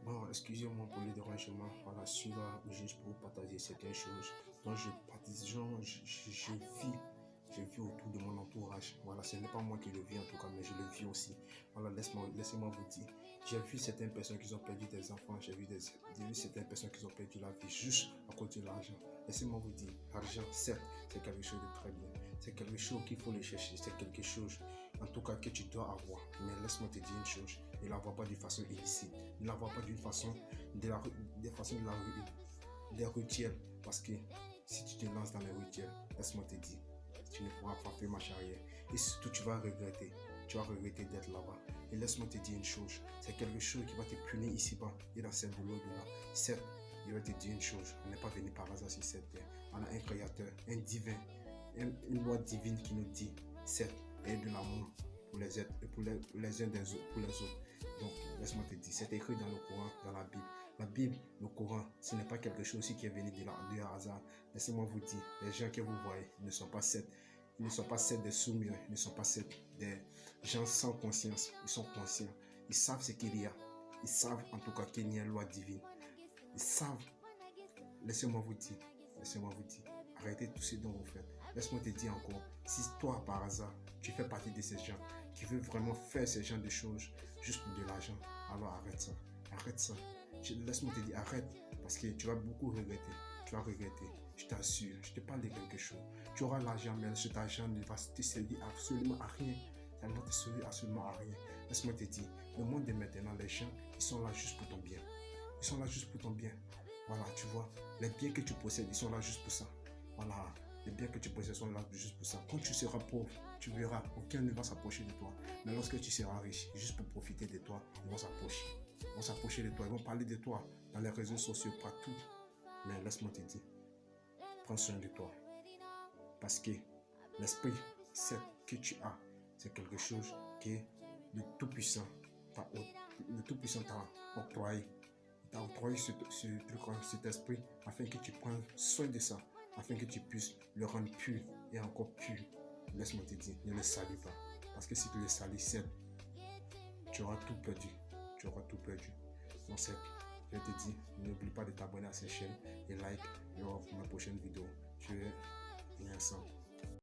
Bon, excusez-moi pour le dérangement. Voilà, je suis là juste pour partager certaines choses dont je partage, je vis autour de mon entourage. Voilà, ce n'est pas moi qui le vis en tout cas, mais je le vis aussi. Voilà, laissez-moi vous dire. J'ai vu certaines personnes qui ont perdu des enfants, j'ai vu certaines personnes qui ont perdu la vie juste à cause de l'argent. Laissez-moi vous dire, l'argent, certes, c'est quelque chose de très bien. C'est quelque chose qu'il faut le chercher, c'est quelque chose, en tout cas, que tu dois avoir. Mais laisse-moi te dire une chose, ne l'avoir pas d'une façon illicite, ne l'avoir pas d'une façon de la des routières. Parce que si tu te lances dans les routières, laisse-moi te dire, tu ne pourras pas faire marche arrière. Et surtout, tu vas regretter. Tu vas regretter d'être là-bas. Et laisse-moi te dire une chose, c'est quelque chose qui va te punir ici-bas et dans cette boulot là. Certes, je vais te dire une chose, on n'est pas venu par hasard sur cette terre. On a un créateur, un divin, une loi divine qui nous dit, certes, et de l'amour pour les êtres et pour les uns des autres, pour les autres. Donc, laisse-moi te dire, c'est écrit dans le Coran, dans la Bible. La Bible, le Coran, ce n'est pas quelque chose qui est venu de hasard. Laissez-moi vous dire, les gens que vous voyez ne sont pas sept. Ils ne sont pas sept des soumis, ils ne sont pas sept des gens sans conscience. Ils sont conscients. Ils savent ce qu'il y a. Ils savent en tout cas qu'il y a une loi divine. Ils savent. Laissez-moi vous dire. Laissez-moi vous dire. Arrêtez tout ce dont vous faites. Laisse-moi te dire encore. Si toi, par hasard, tu fais partie de ces gens qui veulent vraiment faire ce genre de choses juste pour de l'argent, alors arrête ça. Arrête ça. Laisse-moi te dire, arrête. Parce que tu vas beaucoup regretter. Tu vas regretter. Je t'assure. Je te parle de quelque chose. Tu auras l'argent, mais cet argent ne va te servir absolument à rien. Ça ne va te servir absolument à rien. Laisse-moi te dire, le monde de maintenant, les gens, ils sont là juste pour ton bien. Ils sont là juste pour ton bien. Voilà, tu vois, les biens que tu possèdes, ils sont là juste pour ça. Voilà, les biens que tu possèdes sont là juste pour ça. Quand tu seras pauvre, tu verras, aucun ne va s'approcher de toi. Mais lorsque tu seras riche, juste pour profiter de toi, ils vont s'approcher. Ils vont s'approcher de toi, ils vont parler de toi dans les réseaux sociaux, partout. Mais laisse-moi te dire, prends soin de toi. Parce que l'esprit, c'est que tu as, c'est quelque chose que le Tout-Puissant t'a octroyé. Il t'a octroyé cet esprit afin que tu prennes soin de ça, afin que tu puisses le rendre pur et encore pur. Laisse-moi te dire, ne le salis pas. Parce que si tu le salis, tu auras tout perdu. Tu auras tout perdu. Donc, je te dis, n'oublie pas de t'abonner à cette chaîne et like pour ma prochaine vidéo. Tu es Vincent.